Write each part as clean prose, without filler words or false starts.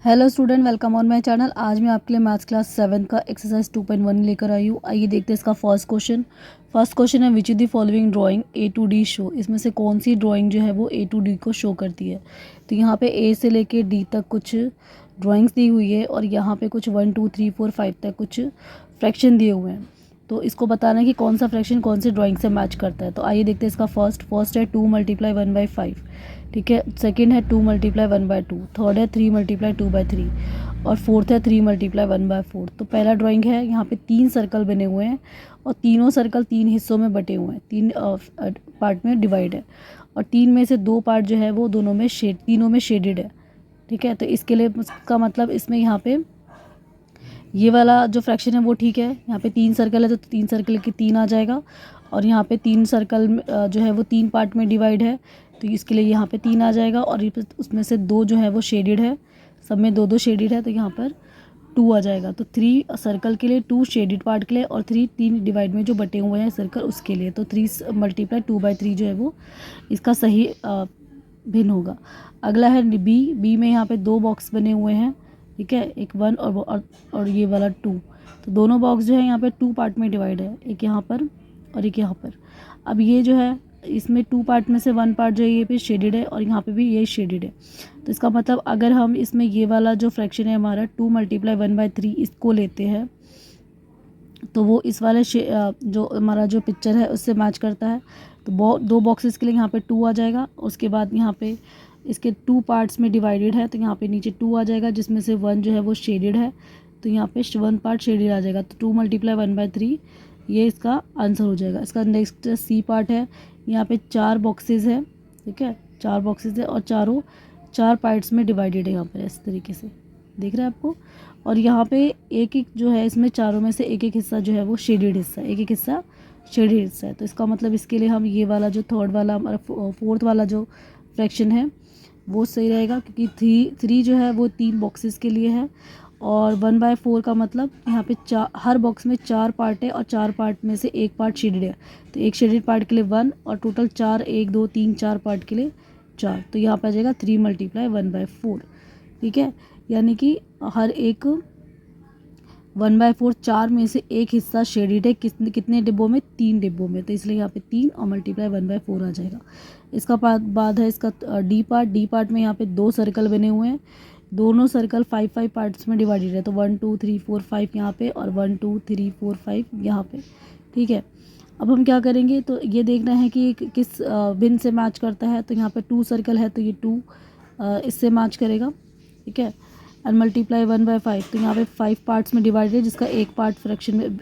Hello student, welcome on my channel. आज मैं आपके लिए मैथ्स क्लास 7 का एक्सरसाइज 2.1 लेकर आई हूँ। आइए देखते हैं इसका फर्स्ट क्वेश्चन है which is the following drawing a two D show. इसमें से कौन सी ड्राइंग जो है वो ए टू डी को शो करती है। तो यहाँ पे ए से लेके डी तक कुछ ड्राइंग्स दी हुई है और यहाँ पे कुछ 1 2 3 4 5 तक कुछ फ्रैक्शन दिए हुए हैं। तो इसको बताना है कि कौन सा फ्रैक्शन कौन सी ड्राइंग से मैच करता है। तो आइए देखते हैं इसका फर्स्ट है 2 × 1/5, ठीक है। सेकंड है 2 × 1/2, थर्ड है 3 × 2/3 और फोर्थ है 3 × 1/4। तो पहला ड्राइंग है, यहाँ पे 3 सर्कल बने हुए हैं और तीनों सर्कल 3 हिस्सों में बटे हुए हैं, 3 पार्ट में डिवाइड है और 3 में से 2 पार्ट जो है वो तीनों में शेडेड है, ठीक है। तो इसके लिए इसका मतलब इसमें यहाँ पे ये वाला जो फ्रैक्शन है वो ठीक है। यहाँ पे 3 सर्कल है तो 3 सर्कल की 3 आ जाएगा और यहाँ पे 3 सर्कल जो है वो 3 पार्ट में डिवाइड है तो इसके लिए यहाँ पे 3 आ जाएगा और उसमें से 2 जो है वो शेडेड है, सब में 2 2 शेडेड है तो यहाँ पर 2 आ जाएगा। तो 3 सर्कल के लिए, 2 शेडेड पार्ट के लिए और 3 डिवाइड में जो बटे हुए हैं सर्कल उसके लिए। तो 3 × 2/3 जो है वो इसका सही भिन्न होगा। अगला है बी में यहाँ पे 2 बॉक्स बने हुए हैं, ठीक है, एक 1 और ये वाला 2। तो दोनों बॉक्स जो है यहाँ पे 2 पार्ट में डिवाइड है, एक यहाँ पर और एक यहाँ पर। अब ये जो है इसमें 2 पार्ट में से 1 पार्ट जो है ये पे शेडेड है और यहाँ पे भी ये शेडेड है। तो इसका मतलब अगर हम इसमें ये वाला जो फ्रैक्शन है हमारा 2 × 1/3 इसको लेते हैं तो वो इस वाले जो हमारा जो पिक्चर है उससे मैच करता है। तो 2 बॉक्सेस के लिए यहाँ पे 2 आ जाएगा। उसके बाद यहाँ पे इसके 2 पार्ट्स में डिवाइडेड है तो यहाँ पे नीचे 2 आ जाएगा जिसमें से 1 जो है वो शेडेड है तो यहाँ पे 1 पार्ट शेडेड आ जाएगा। तो 2 × 1/3 ये इसका आंसर हो जाएगा। इसका नेक्स्ट सी पार्ट है, यहाँ पे 4 बॉक्सेस है, ठीक है, 4 बॉक्सेस है और चारों 4 पार्ट्स में डिवाइडेड है यहाँ पर इस तरीके से, दिख रहा है आपको। और यहाँ पे एक एक जो है इसमें चारों में से एक एक हिस्सा जो है वो शेडेड हिस्सा, एक एक हिस्सा शेडेड हिस्सा है। तो इसका मतलब इसके लिए हम ये वाला जो थर्ड वाला हमारा फोर्थ वाला जो फ्रैक्शन है वो सही रहेगा क्योंकि 3 जो है वो 3 बॉक्सेस के लिए है और 1/4 का मतलब यहाँ पे हर बॉक्स में 4 पार्ट है और 4 पार्ट में से एक पार्ट शेडेड है। तो एक शेडेड पार्ट के लिए 1 और टोटल 4, 1 2 3 4 पार्ट के लिए 4। तो यहाँ पे आ जाएगा 3 × 1/4, ठीक है। यानी कि हर एक 1/4 4 में से एक हिस्सा शेडेड है, कितने डिब्बों में, 3 डिब्बों में। तो इसलिए यहाँ पे 3 और × 1/4 आ जाएगा। इसका बाद है इसका डी पार्ट में यहाँ पे 2 सर्कल बने हुए हैं, दोनों सर्कल 5 पार्ट्स में डिवाइडेड है। तो 1 2 3 4 5 यहाँ पे और 1 2 3 4 5 यहाँ पे, ठीक है। अब हम क्या करेंगे, तो ये देखना है कि किस भिन्न से मैच करता है। तो यहाँ पे 2 सर्कल है तो ये 2 इससे मैच करेगा, ठीक है। एंड × 1/5 तो यहाँ पे 5 पार्ट्स में डिवाइडेड है जिसका एक पार्ट फ्रैक्शन में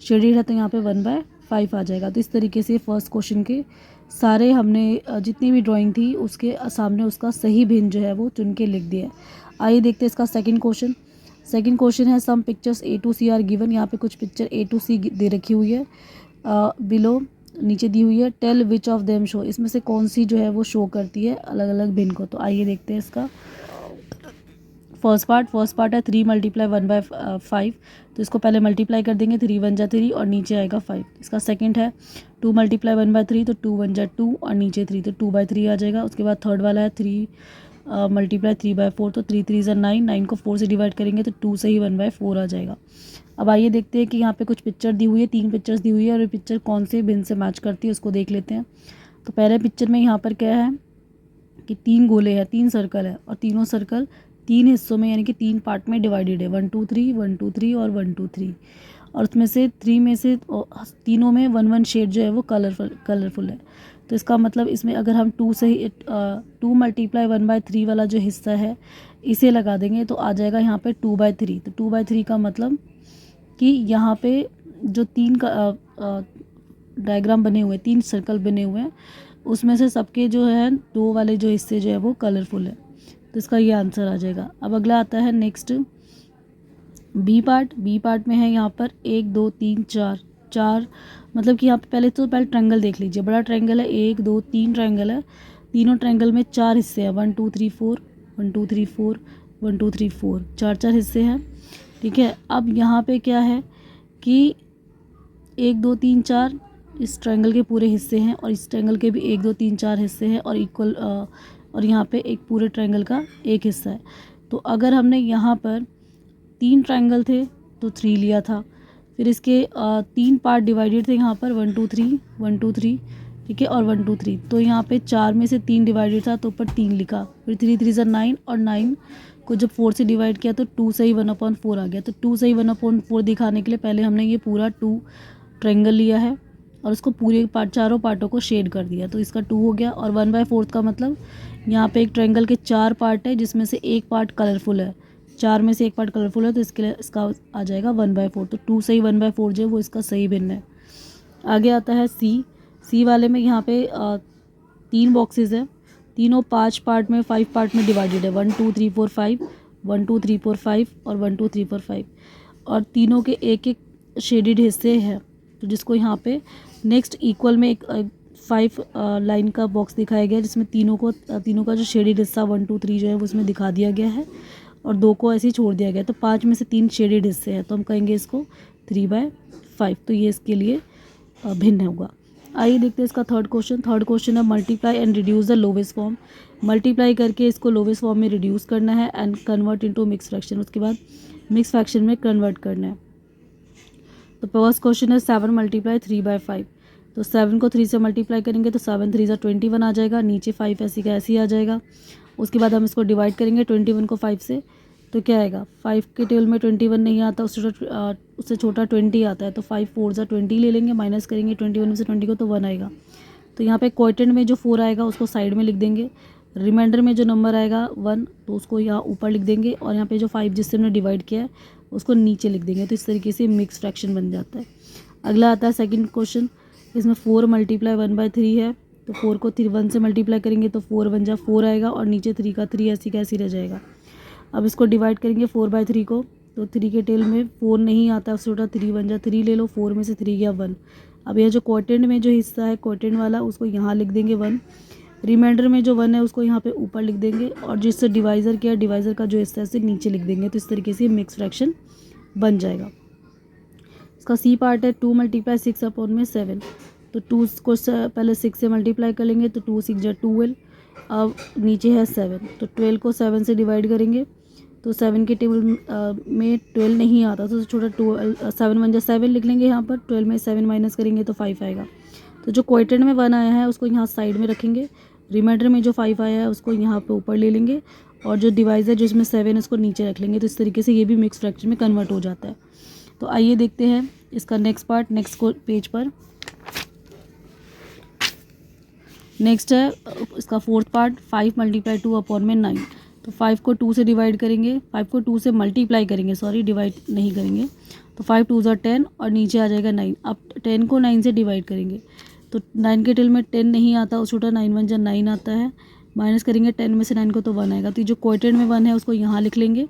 शेडेड है तो यहाँ पे 1/5 आ जाएगा। तो इस तरीके से फर्स्ट क्वेश्चन के सारे हमने जितनी भी ड्राइंग थी उसके सामने उसका सही भिन्न जो है वो चुन के लिख दिया है। आइए देखते हैं इसका सेकंड क्वेश्चन है some pictures A to C are given. यहाँ पे कुछ पिक्चर A to C दे रखी हुई है बिलो, नीचे दी हुई है। Tell which of them show, इसमें से कौन सी जो है वो शो करती है अलग अलग भिन्न को। तो आइए देखते हैं इसका फर्स्ट पार्ट है 3 × 1/5। तो इसको पहले मल्टीप्लाई कर देंगे, 3 1 जा 3 और नीचे आएगा 5। इसका सेकंड है 2 × 1/3 तो 2 1 जा 2 और नीचे 3 तो 2/3 आ जाएगा। उसके बाद थर्ड वाला है 3 × 3/4 तो 3 3 जा 9, 9 को 4 से डिवाइड करेंगे तो 2 से ही 1/4 आ जाएगा। अब आइए देखते हैं कि यहाँ पे कुछ पिक्चर दी हुई है, 3 पिक्चर्स दी हुई है और ये पिक्चर कौन से भिन्न से मैच करती है उसको देख लेते हैं। तो पहले पिक्चर में यहाँ पर क्या है कि 3 गोले हैं, 3 सर्कल है और तीनों सर्कल 3 हिस्सों में यानी कि 3 पार्ट में डिवाइडेड है, 1 2 3 1 2 3 और 1 2 3। और उसमें से 3 में से तीनों में 1 1 शेड जो है वो कलरफुल है। तो इसका मतलब इसमें अगर हम 2 × 1/3 वाला जो हिस्सा है इसे लगा देंगे तो आ जाएगा यहाँ पे 2/3। तो 2/3 का मतलब कि यहाँ पे जो 3 का डायग्राम बने हुए हैं, 3 सर्कल बने हुए हैं, उसमें से सबके जो है 2 वाले जो हिस्से जो है वो कलरफुल है। तो इसका ये आंसर आ जाएगा। अब अगला आता है नेक्स्ट बी पार्ट में है यहाँ पर 1 2 3 4 मतलब कि यहाँ पे पहले ट्रायंगल देख लीजिए। बड़ा ट्रायंगल है, 1 2 3 ट्रायंगल है, तीनों ट्रायंगल में 4 हिस्से हैं, 1 2 3 4 1 2 3 4 1 2 3 4 4 हिस्से हैं, ठीक है। अब यहाँ पे क्या है कि 1 2 3 4 इस ट्रायंगल के पूरे हिस्से हैं और इस ट्रायंगल के भी 1 2 3 4 हिस्से हैं और इक्वल और यहाँ पे एक पूरे ट्रायंगल का एक हिस्सा है। तो अगर हमने यहाँ पर 3 ट्रायंगल थे तो 3 लिया था, फिर इसके 3 पार्ट डिवाइडेड थे यहाँ पर 1 2 3 1 2 3, ठीक है, और 1 2 3, तो यहाँ पे 4 में से 3 डिवाइडेड था तो ऊपर 3 लिखा, फिर 3 3 ज़ा 9, और 9 को जब 4 से डिवाइड किया तो 2 से ही 1/4 आ गया। तो 2 से ही 1/4 दिखाने के लिए पहले हमने ये पूरा 2 ट्रायंगल लिया है और उसको पूरे पार्ट, चारों पार्टों को शेड कर दिया, तो इसका 2 हो गया। और 1/4 का मतलब यहाँ पे एक ट्रायंगल के 4 पार्ट है जिसमें से एक पार्ट कलरफुल है, 4 में से एक पार्ट कलरफुल है, तो इसके लिए इसका आ जाएगा 1/4। तो 2 से ही 1/4 जो है वो इसका सही भिन्न है। आगे आता है सी वाले में यहाँ पे 3 बॉक्सेस है, तीनों 5 पार्ट में 5 पार्ट में डिवाइडेड है, 1 2 3 4 5, 1 2 3 4 5 और 1 2 3 4 5, और तीनों के एक एक शेडेड हिस्से हैं, तो जिसको यहाँ पे नेक्स्ट इक्वल में एक 5 लाइन का बॉक्स दिखाया गया है जिसमें तीनों का जो शेडेड हिस्सा 1 2 3 जो है वो उसमें दिखा दिया गया है और 2 को ऐसे ही छोड़ दिया गया है। तो 5 में से 3 शेडेड हिस्से हैं, तो हम कहेंगे इसको 3/5, तो ये इसके लिए भिन्न होगा। आइए देखते हैं इसका थर्ड क्वेश्चन है multiply and reduce the lowest form. Multiply करके इसको लोवेस्ट फॉर्म में रिड्यूस करना है and convert into mix fraction, उसके बाद मिक्स फ्रैक्शन में कन्वर्ट करना है। तो फर्स्ट क्वेश्चन है 7 × 3/5, तो 7 को 3 से मल्टीप्लाई करेंगे तो 7 3 ज़ा 21 आ जाएगा, नीचे 5 ऐसी का ऐसे ही आ जाएगा। उसके बाद हम इसको डिवाइड करेंगे 21 को 5 से, तो क्या आएगा, 5 के टेबल में 21 नहीं आता, उससे छोटा 20 आता है, तो 5 4 ज़ा 20 ले लेंगे, माइनस करेंगे 21 में से 20 को तो 1 आएगा। तो यहाँ पे क्वोटिएंट में जो 4 आएगा उसको साइड में लिख देंगे, रिमाइंडर में जो नंबर आएगा 1 तो उसको यहाँ ऊपर लिख देंगे, और यहाँ पे जो 5 जिससे हमने डिवाइड किया है उसको नीचे लिख देंगे। तो इस तरीके से मिक्स फ्रैक्शन बन जाता है। अगला आता है सेकंड क्वेश्चन, इसमें 4 × 1/3 है, तो 4 को 1 से मल्टीप्लाई करेंगे तो 4 1 जा 4 आएगा, और नीचे 3 का 3 ऐसी का ऐसी रह जाएगा। अब इसको डिवाइड करेंगे 4/3 को, तो 3 के टेल में 4 नहीं आता, उससे छोटा 3 1 जा 3 ले लो, 4 में से 3 गया 1। अब यह जो क्वोटिएंट में जो हिस्सा है क्वोटिएंट वाला उसको यहाँ लिख देंगे 1, रिमाइंडर में जो 1 है उसको यहाँ पे ऊपर लिख देंगे, और जिससे डिवाइज़र किया डिवाइज़र का जो हिस्सा है उसे नीचे लिख देंगे। तो इस तरीके से मिक्स फ्रैक्शन बन जाएगा। इसका सी पार्ट है 2 × 6/7, तो 2 को पहले 6 से मल्टीप्लाई कर लेंगे तो 2 6 जा 12, अब नीचे है 7, तो 12 को 7 से डिवाइड करेंगे तो 7 के टेबल में 12 नहीं आता, तो छोटा 7 1 जा 7 लिख लेंगे यहाँ पर, 12 में 7 माइनस करेंगे तो 5 आएगा। तो जो क्वोटिएंट में 1 आया है उसको यहाँ साइड में रखेंगे, रिमाइंडर में जो 5 आया है उसको यहाँ पे ऊपर ले लेंगे, और जो डिवाइज़र जिसमें 7 है उसको नीचे रख लेंगे। तो इस तरीके से ये भी मिक्स फ्रैक्शन में कन्वर्ट हो जाता है। तो आइए देखते हैं इसका नेक्स्ट पार्ट नेक्स्ट पेज पर। नेक्स्ट है इसका फोर्थ पार्ट 5 × 2/9, तो 5 को 2 से डिवाइड करेंगे, 5 को 2 से मल्टीप्लाई करेंगे, सॉरी डिवाइड नहीं करेंगे, तो 5 2 ज़ा 10 और नीचे आ जाएगा 9। अब 10 को 9 से डिवाइड करेंगे तो 9 के टेल में 10 नहीं आता, उस छोटा 9 1 जा 9 आता है, माइनस करेंगे 10 में से 9 को तो 1 आएगा। तो जो क्वोटिएंट में 1 है उसको यहाँ लिख लेंगे,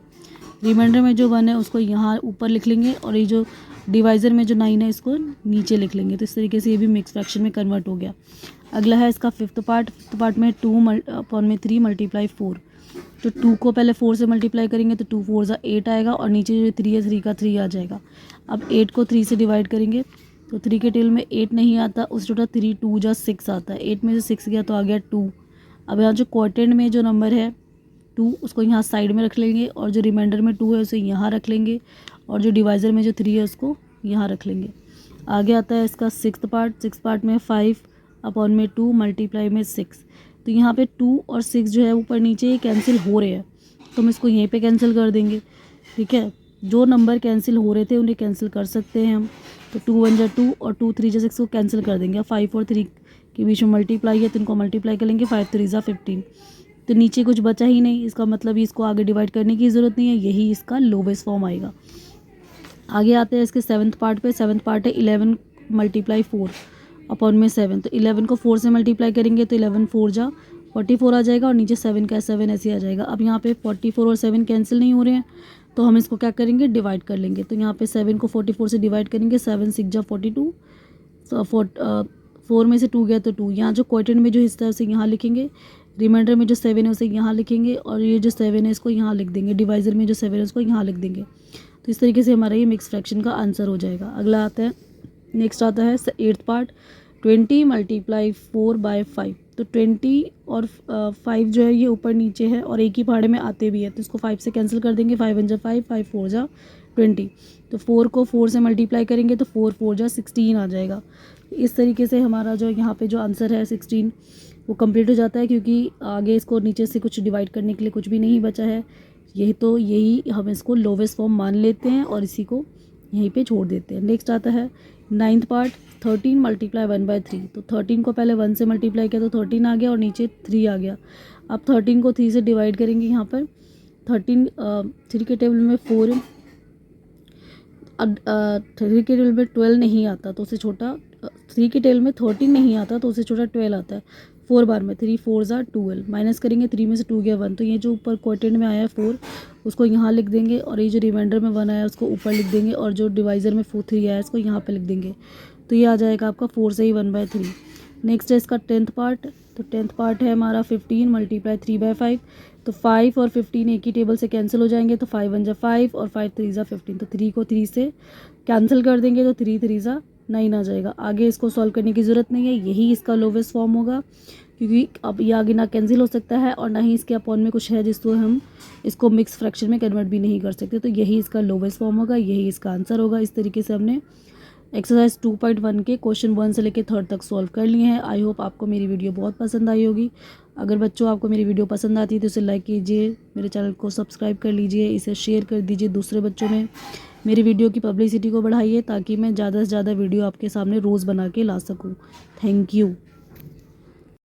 रिमाइंडर में जो 1 है उसको यहाँ ऊपर लिख लेंगे, और ये जो डिवाइज़र में जो 9 है इसको नीचे लिख लेंगे। तो इस तरीके से ये भी मिक्स फ्रैक्शन में कन्वर्ट हो गया। अगला है इसका फिफ्थ पार्ट में 2 × 3 × 4, तो 2 को पहले 4 से मल्टीप्लाई करेंगे तो 2 4 ज़ा 8 आएगा, और नीचे जो 3 है 3 का 3 आ जाएगा। अब 8 को 3 से डिवाइड करेंगे तो 3 के टेल में 8 नहीं आता, उस छोटा 3 2 जा 6 आता है, 8 में से 6 गया तो आ गया 2। अब यहाँ जो क्वोटिएंट में जो नंबर है 2 उसको यहाँ साइड में रख लेंगे, और जो रिमाइंडर में 2 है उसे यहाँ रख लेंगे, और जो डिवाइज़र में जो 3 है उसको यहाँ रख लेंगे। आगे आता है इसका सिक्स्थ पार्ट में 5/2 मल्टीप्लाई में 6, तो यहाँ पे 2 और 6 जो है ऊपर नीचे ये कैंसिल हो रहे हैं, तो हम इसको यहीं पे कैंसिल कर देंगे। ठीक है, जो नंबर कैंसिल हो रहे थे उन्हें कैंसिल कर सकते हैं हम, तो 2 1 जा 2 और 2 3 जा 6 को कैंसिल कर देंगे। 5 और 3 के बीच में मल्टीप्लाई है तो इनको मल्टीप्लाई कर लेंगे, 5 3 जा 15, तो नीचे कुछ बचा ही नहीं, इसका मतलब इसको आगे डिवाइड करने की ज़रूरत नहीं है, यही इसका लोवेस्ट फॉर्म आएगा। आगे आते हैं इसके सेवन्थ पार्ट है 11 × 4/7, तो 11 को 4 से मल्टीप्लाई करेंगे तो 11 4 जा 44 आ जाएगा, और नीचे 7 का 7 ऐसे आ जाएगा। अब यहाँ पे 44 और 7 कैंसिल नहीं हो रहे हैं, तो हम इसको क्या करेंगे, डिवाइड कर लेंगे। तो यहाँ पे 7 को 44 से डिवाइड करेंगे, 7 6 जा 42, तो 4 में से 2 गया तो 2, यहाँ जो क्वोटिएंट में जो हिस्सा है उसे यहाँ लिखेंगे, रिमाइंडर में जो 7 है उसे यहाँ लिखेंगे, और ये जो 7 है इसको यहाँ लिख देंगे, डिवाइज़र में जो 7 है उसको यहाँ लिख देंगे। तो इस तरीके से हमारा ये मिक्स फ्रैक्शन का आंसर हो जाएगा। नेक्स्ट आता है एट्थ पार्ट 20 × 4/5, तो 20 और 5 जो है ये ऊपर नीचे है और एक ही पहाड़े में आते भी है, तो इसको 5 से कैंसिल कर देंगे। 5 × 5 5 4 जा 20, तो 4 को 4 से मल्टीप्लाई करेंगे तो 4 4 जा 16 आ जाएगा। इस तरीके से हमारा जो यहाँ पे जो आंसर है 16 वो कंप्लीट हो जाता है, क्योंकि आगे इसको नीचे से कुछ डिवाइड करने के लिए कुछ भी नहीं बचा है। यही हम इसको लोवेस्ट फॉर्म मान लेते हैं और इसी को यहीं पे छोड़ देते हैं। नेक्स्ट आता है 9th पार्ट, 13 × 1/3। तो 13 को पहले 1 से मल्टीप्लाई किया तो 13 आ गया और नीचे 3 आ गया। अब 13 को 3 से डिवाइड करेंगे। यहाँ पर 3 के टेबल में 4, 3 के टेबल में 12 नहीं आता तो उससे छोटा, 3 के टेबल में 13 नहीं आता तो उससे छोटा 12 आता है। 4 बार में 3 4 जा 12, माइनस करेंगे 3 में से 2 गया 1, तो ये जो ऊपर क्वोटिएंट में आया है 4 उसको यहाँ लिख देंगे और ये जो रिमाइंडर में 1 आया है उसको ऊपर लिख देंगे और जो डिवाइज़र में 3 आया है इसको यहाँ पे लिख देंगे। तो ये आ जाएगा आपका 4 से ही 1/3। नेक्स्ट है इसका 10th पार्ट, तो 10th पार्ट है हमारा 15 × 3/5। तो 5 और 15 एक ही टेबल से कैंसिल हो जाएंगे, तो 5 1 जा 5 और 5 3 जा 15, तो 3 को 3 से कैंसिल कर देंगे तो 3 3 जा 9 आ जाएगा। आगे इसको सॉल्व करने की ज़रूरत नहीं है, यही इसका लोवेस्ट फॉर्म होगा, क्योंकि अब ये आगे ना कैंसिल हो सकता है और ना ही इसके अपॉन में कुछ है जिसको हम इसको मिक्स फ्रैक्शन में कन्वर्ट भी नहीं कर सकते। तो यही इसका लोवेस्ट फॉर्म होगा, यही इसका आंसर होगा। इस तरीके से हमने एक्सरसाइज 2.1 के क्वेश्चन 1 से लेकर 3rd तक सॉल्व कर लिए हैं। आई होप आपको मेरी वीडियो बहुत पसंद आई होगी। अगर बच्चों आपको मेरी वीडियो पसंद आती है तो इसे लाइक कीजिए, मेरे चैनल को सब्सक्राइब कर लीजिए, इसे शेयर कर दीजिए दूसरे बच्चों में। मेरी वीडियो की पब्लिसिटी को बढ़ाइए ताकि मैं ज़्यादा से ज़्यादा वीडियो आपके सामने रोज़ बना के ला सकूँ। Thank you.